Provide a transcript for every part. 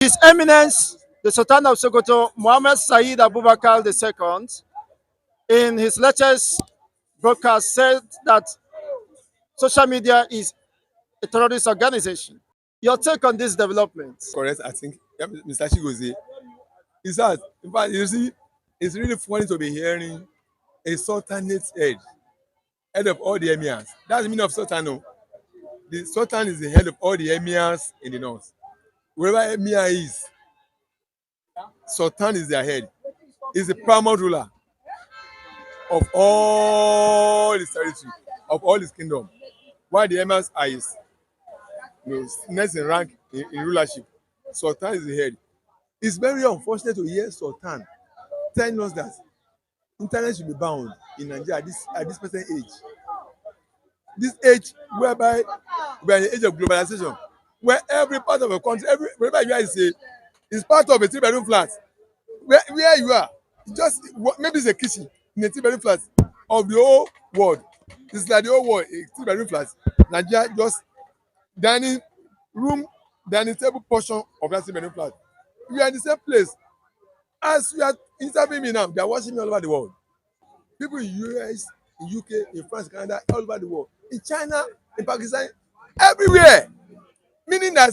His Eminence, the Sultan of Sokoto, Mohammed Saeed Abubakar II, in his latest broadcast said that social media is a terrorist organization. Your take on this development? Correct, I think Mr. Chigozie is that. In fact, you see, it's really funny to be hearing a sultanate head of all the emirs. That's the meaning of sultan. No, the sultan is the head of all the emirs in the north. Wherever emir is, sultan is their head. Is the paramount ruler of all his territory, of all his kingdom. While the emirs are his, next in rank in rulership, sultan is the head. It's very unfortunate to hear sultan telling us that internet should be bound in Nigeria at this present age. This age whereby we are in the age of globalization, where every part of a country, wherever you are is part of a 3-bedroom flat. Where you are, just maybe it's a kitchen in a 3-bedroom flat of the whole world. It's like the whole world, a 3-bedroom flat. Nigeria just dining room, dining table portion of that 3-bedroom flat. We are in the same place. As you are interviewing me now, they are watching me all over the world. People in US, in UK, in France, Canada, all over the world. In China, in Pakistan, everywhere. Meaning that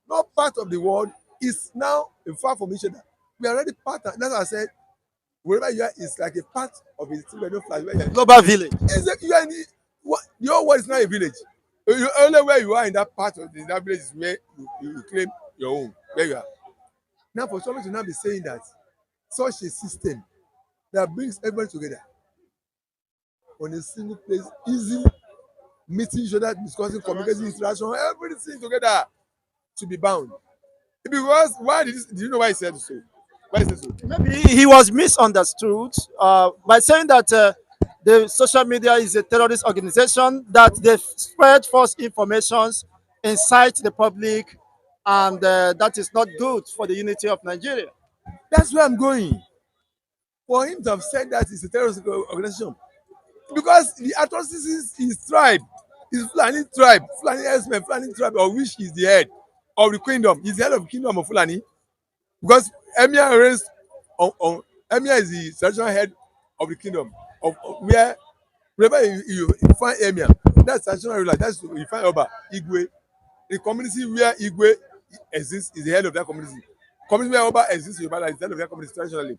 no part of the world is now far from each other. We are already part of, that's what I said, wherever you are is like a part of a 3-bedroom flat. Global village. You are in the whole world is not a village. Only where you are in that part of that village is where you claim your own, where you are. Now for someone to now be saying that such a system that brings everybody together on a single place, easy meeting each other, discussing, communicating, interaction, everything together to be bound. Because why did you know why he said so? Why he said so? Maybe he was misunderstood by saying that the social media is a terrorist organization, that they spread false informations, incite the public, and that is not good for the unity of Nigeria. That's where I'm going. For him to have said that it's a terrorist organization, because the atrocities is his tribe, his Fulani tribe, Fulani herdsmen, Fulani tribe, of which he is the head of the kingdom. He's the head of the kingdom of Fulani, because Emir reigns on Emir is the traditional head of the kingdom of wherever you find Emir, that's traditional ruler. That's you find Oba, Igwe. The community where Igwe exists is the head of that community. Community where Oba exists is the head of that community traditionally.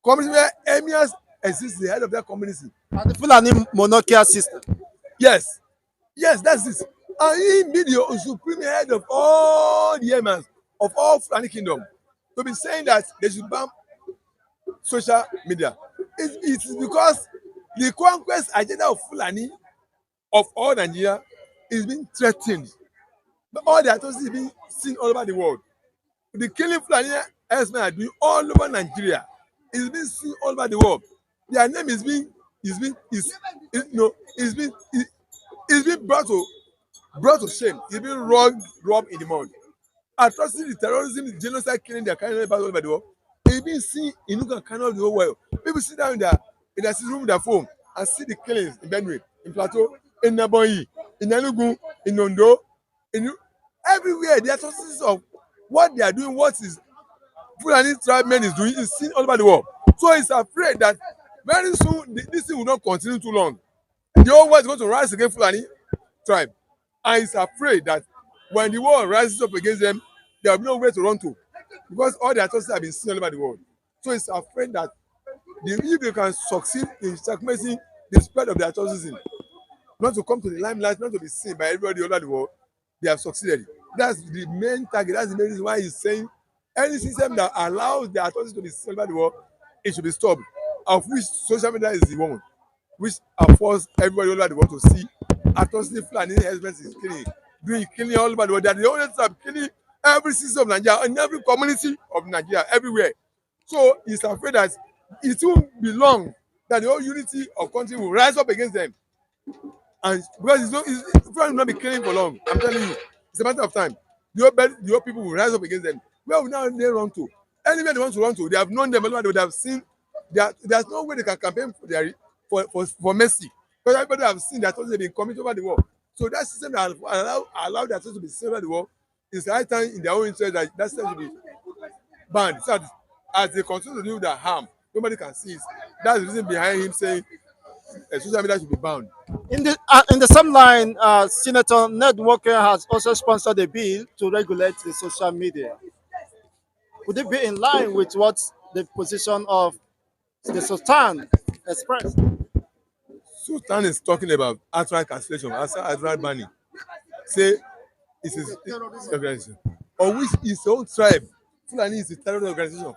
Community where Emirs exist is the head of that community. And the Fulani monarchical system. Yes, that's it. And he be the supreme head of all the emirs of all Fulani kingdom. To be saying that they should ban social media, it's because the conquest agenda of Fulani of all Nigeria is being threatened. But all the atrocities being seen all over the world. The killing Fulani herdsmen are doing all over Nigeria is being seen all over the world. Their name is being brought to shame. It's being robbed in the mud. Atrocity, the terrorism, the genocide, killing their kind of all over the world. It's being seen in Nuka Canal of the whole world. People sit down in their sitting room with their phone and see the killings in Benue, in Plateau, in Nabonyi, in Enugu, in Ondo, everywhere. The atrocities of what they are doing, what is Fulani tribe men is doing, is seen all over the world. So he's afraid that very soon this thing will not continue too long. The whole world is going to rise against Fulani tribe, and he's afraid that when the world rises up against them, there will be no way to run to, because all the atrocities have been seen all over the world. So he's afraid that if they can succeed in circumventing the spread of the atrocities, not to come to the limelight, not to be seen by everybody all over the world, they have succeeded. That's the main target. That's the main reason why he's saying any system that allows the atrocities to be seen all over the world, it should be stopped. Of which social media is the one which forced everybody all over the world to see atrocity. Fulani herdsmen is killing all over the world. They are the only tribe killing every citizen of Nigeria, in every community of Nigeria, everywhere. So he's afraid that it won't be long that the whole unity of country will rise up against them. And because it's will not be killing for long, I'm telling you, it's a matter of time. The whole people will rise up against them. Where will now they run to? Anywhere they want to run to, they have known them, they have seen. There's no way they can campaign for mercy, because everybody have seen that they've been committed over the world. So that system that allow that to be seen over the world is the right time in their own interest that system banned. So that as they continue to do their harm, nobody can see it. That's the reason behind him saying social media should be banned. In the same line, Senator Ned Walker has also sponsored a bill to regulate the social media. Would it be in line with what the position of the Sultan expressed? Sultan is talking about outright cancellation, outright banning. Say it is organization, of which his own tribe, Fulani, is a terrorist organization.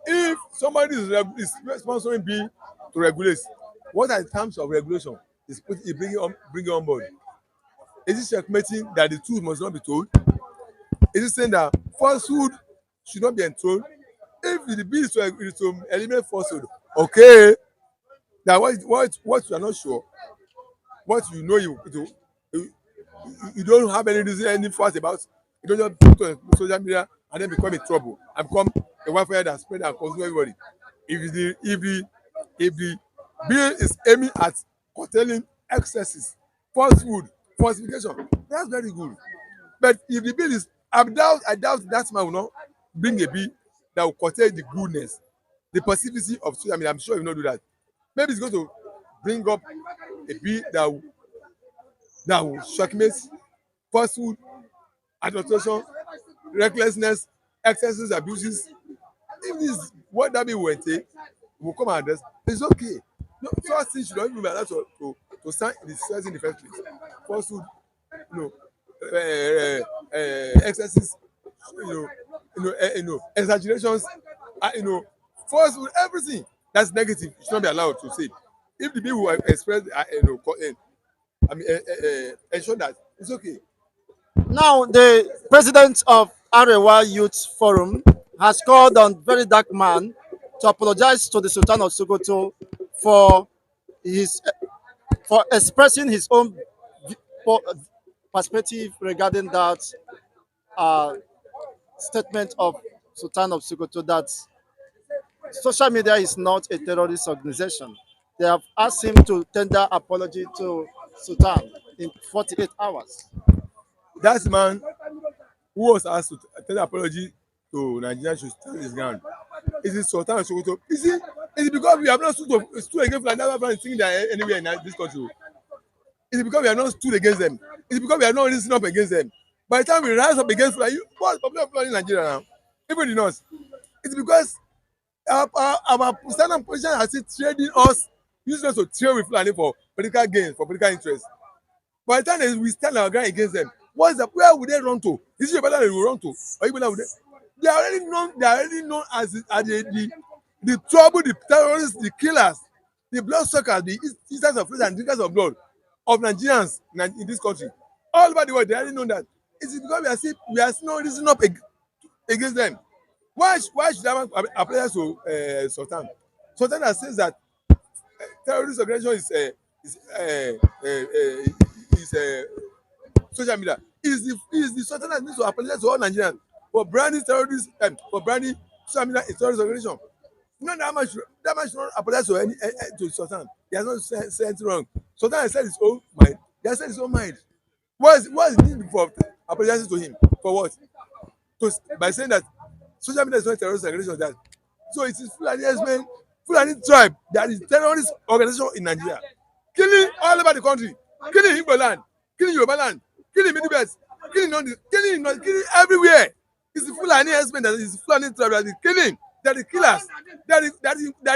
If somebody is sponsoring bill to regulate, what are the terms of regulation? Is bringing on board? Is it checkmating that the truth must not be told? Is it saying that falsehood should not be enthroned? If the bill is to eliminate falsehood, okay, that what you are not sure, what you know you, you don't have any reason, any fuss about, you don't just put on social media and then become a trouble and become a wildfire that spread and consume everybody. If the bill is aiming at curtailing excesses, falsehood, falsification, that's very good. But if the bill is, I doubt that man will not bring a bill that will curtail the goodness, the passivity of social media. I'm sure he will not do that. Maybe he's going to bring up a bill that will checkmate falsehood, adulteration, recklessness, excesses, abuses. If this is what that bill will entail, will come and address. It's okay. No, such things should not even be allowed to stand in the society in the first place. Falsehood, you know, excesses, exaggerations, falsehood, everything that's negative should not be allowed to say. If the bill will express, ensure that it's okay. Now, the president of Arewa Youth Forum has called on very dark man to apologize to the Sultan of Sokoto for his for expressing his own perspective regarding that uh, statement of Sultan of Sokoto that social media is not a terrorist organization. They have asked him to tender apology to Sultan in 48 hours. That man who was asked to tender apology to Nigeria should stand his ground. Is it Sultan of Sokoto? Is it because we have not stood against Fulani thing that anywhere in this country? Is it because we have not stood against them? Is it because we have not risen up against them? By the time we rise up against Fulani, what's the problem of Fulani in Nigeria now? Even the north. It's because our standard position has been trading us, using us to trade with Fulani for political gains, for political interest. By the time we stand our ground against them, where would they run to? Is it your brother they will run to? Or even would they are already known as the trouble, the terrorists, the killers, the bloodsuckers, the eaters of flesh and drinkers of blood of Nigerians in this country. All over the world, they already know that. It's because we are still not rising up against them. Why should I apply to Sultan? Sultan that says that terrorist organization is social media. Is the Sultan that needs to apologize to all Nigerians for branding terrorists, for branding social media a terrorist organization. No, that much should not apologize to to Sultan. He has not said anything wrong. Sultan has said his own mind. He has said his own mind. What is the need for apologizing to him? For what? By saying that social media is not a terrorist organization. That so it is Fulani tribe that is terrorist organization in Nigeria, killing all over the country, killing Igbo land, killing Yoruba land, killing Middle Belt, killing everywhere. It's the Fulani husband that is Fulani tribe that is killing. That is killers. That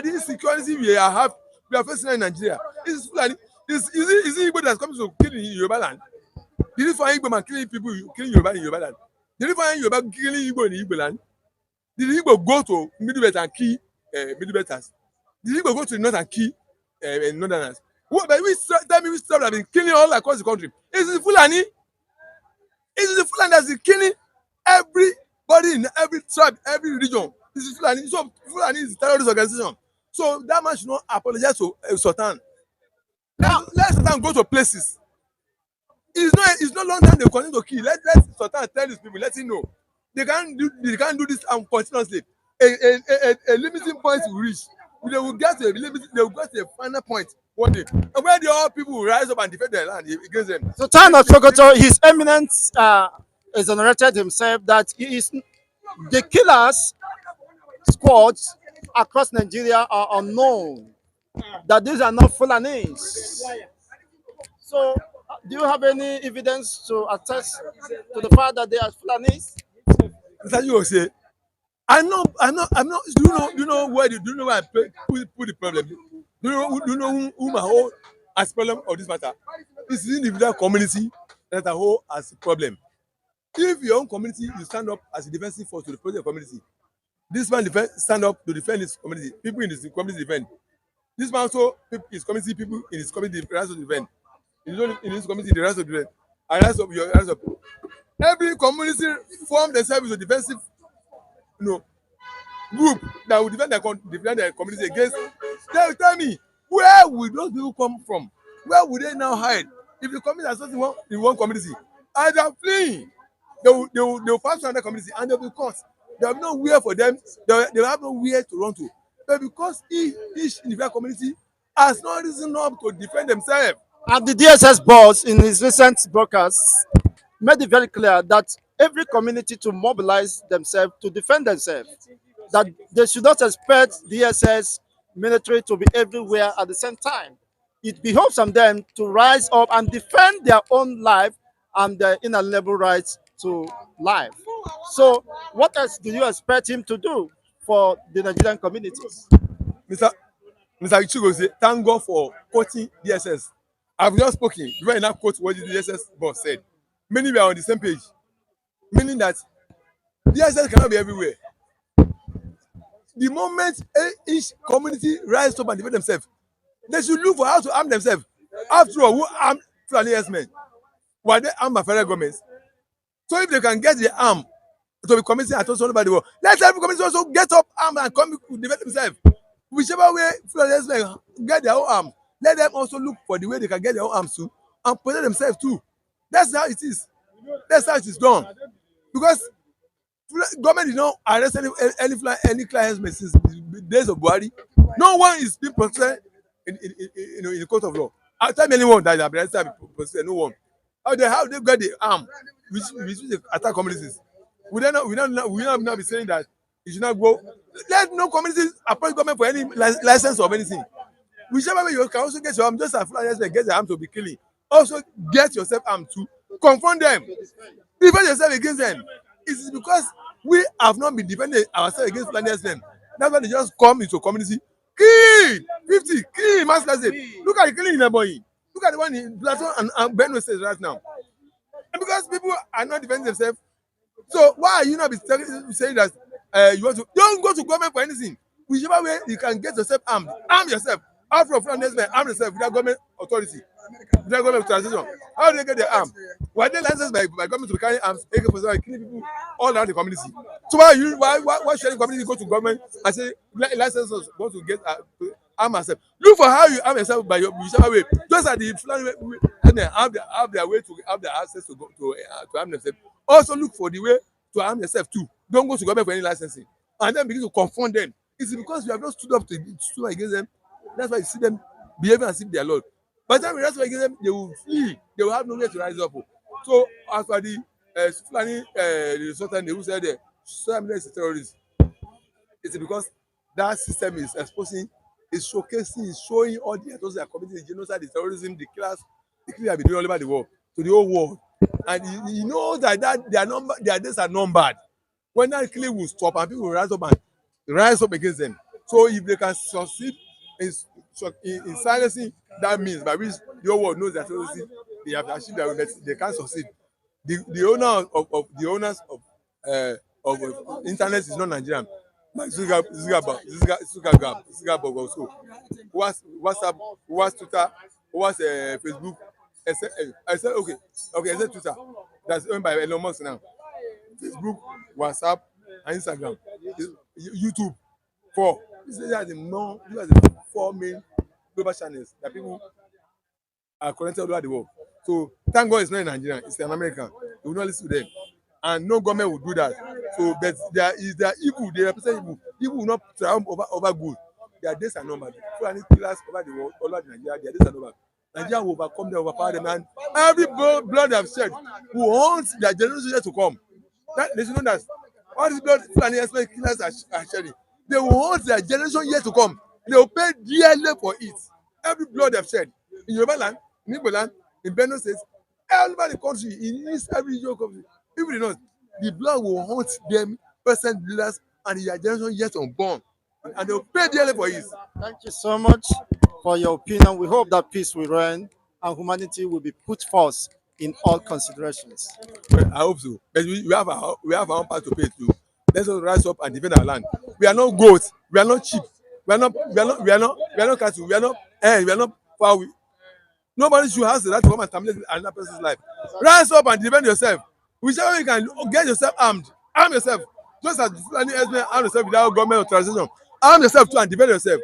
is insecurity we are facing in Nigeria. It's Fulani. Is it Igbo that's coming to killing Yoruba land? Did you find Igbo man killing people, killing Yoruba in Yoruba land? Did you find Yoruba killing Igbo in Igbo land? Did Igbo go to Middle Belt and kill Middle Belters? Did Igbo go to the north and kill Northerners? But tell me which tribe have been killing all across the country? Is it Fulani? Is it the Fulani that's been killing everybody in every tribe, every region? This is Fulani. So Fulani is a terrorist organization. So that man should not apologize to Sultan. Let Sultan go to places. It's not long time they continue to kill. Let Sultan tell his people, let him know. They can't do this continuously. A limiting point will reach. They will get to a final point one day. And where the all people will rise up and defend their land against them. Sultan of Sokoto, His Eminence exonerated himself that he is The killers squads across Nigeria are unknown. That these are not Fulanis. So, do you have any evidence to attest to the fact that they are Fulanis? Mr. You will say, I'm not. Do you know where I put the problem? Do you know whom I hold as problem of this matter? It's the individual community that I hold as a problem. If your own community, you stand up as a defensive force to the protect your community. This man stand up to defend his community. People in his community defend. This man also his community, people in his community the rest of defend. In his community the rest of defend. And rest of every community form themselves as a defensive, you know, group that will defend their community against. Tell me, where will those people come from? Where will they now hide? If the community has something in one community and they are fleeing, they will pass to another community and they will be caught. There will be nowhere for them. They will have nowhere to run to. But because each individual community has not risen up to defend themselves. And the DSS boss, in his recent broadcast, made it very clear that every community to mobilize themselves to defend themselves. That they should not expect DSS military to be everywhere at the same time. It behoves on them to rise up and defend their own life and their inalienable rights to life. So, what else do you expect him to do for the Nigerian communities? Mr. Mr. Ichigo say, thank God for quoting DSS. I've just spoken before I now quote what the DSS boss said. Many were on the same page, meaning that DSS cannot be everywhere. The moment each community rise up and defend themselves, they should look for how to arm themselves. After all, who armed Fulani herdsmen? Were they armed by federal governments? So if they can get the arm to be committing at all by the world, let every community also get up arm and come defend themselves. Whichever way Fulani herdsmen get their own arm, let them also look for the way they can get their own arms too and protect themselves too. That's how it is. That's how it is done. Because government did not arrest any clients since the days of Buhari. No one is being protected in the court of law. Tell me anyone that have been arrested protected, no one. How they get the arm which they attack communities? We not be saying that you should not go. Let no communities approach government for any license of anything. Whichever way you can also get your arm, just as Fulani get your arm to be killing. Also get yourself armed too. Confront them. Defend yourself against them. It is because we have not been defending ourselves against Fulani herdsmen. That's why they just come into a community, kill 50, kill mass murder. Look at the killing in Ebonyi. Look at the one in Plateau and Benue State right now. And because people are not defending themselves, so why are you not saying that you want to don't go to government for anything? Whichever way you can get yourself armed, arm yourself. After Fulani herdsmen, arm yourself without government authority, without government transition. How do they get their arm? Why they licensed by government to carry arms, AK-47, killing people all around the community? So why should the community go to government and say license us go to get arm yourself? Look for how you arm yourself by your whichever way. Just as the Fulani and they have their way to have their access to arm themselves. Also look for the way to arm yourself too. Don't go to government for any licensing, and then begin to confront them. It's because you have not stood up against them. That's why you see them behaving as if they are Lord. By the time we rise up against them, they will flee. They will have nowhere to rise up. So as for the Fulani, the Sultan, who said the social media is a terrorist, it's because that system is exposing, is showcasing, is showing all the atrocities that are committing, the genocide, the terrorism, the killers have been doing all over the world, to the whole world. And you know that their days are numbered. When that killing will stop and people will rise up against them. So if they can succeed in silencing that means by which the whole world knows that they have achieved their best, they can't succeed. The owner of the owners of internet is not Nigerian. Like Zuckerberg also. Who has WhatsApp, who has Twitter, who has Facebook. Except Twitter. That's owned by Elon Musk now. Facebook, WhatsApp, and Instagram. YouTube. These are the four main global channels that people are connected all over the world. So thank God it's not in Nigeria, it's an American. We will not listen to them. And no government will do that. So but there is evil, they represent evil. Evil will not triumph over good. Their days are numbered. Fulani killers over the world, all over Nigeria, their days are numbered. Nigeria will overcome them, overpower them, and every blood they have shed will haunt their generation to come. They should know that All these blood Fulani herdsmen killers are shedding. They will haunt their generation yet to come. They will pay dearly for it. Every blood they've shed in Yoruba land, in Igbo land, in Benue State, all over the country, in this every yoke of people they know, the blood will haunt them, present leaders, and their generation yet unborn, and they will pay dearly for it. Thank you so much for your opinion. We hope that peace will reign and humanity will be put first in all considerations. Well, I hope so. But we have our own part to play too. Let us rise up and defend our land. We are not goats. We are not sheep. We are not cattle. We are not fowl. Nobody should have the right to come and terminate another person's life. Rise up and defend yourself. Whichever way you can get yourself armed. Arm yourself. Just as Fulani herdsmen arm yourself without government authorization. Arm yourself too and defend yourself.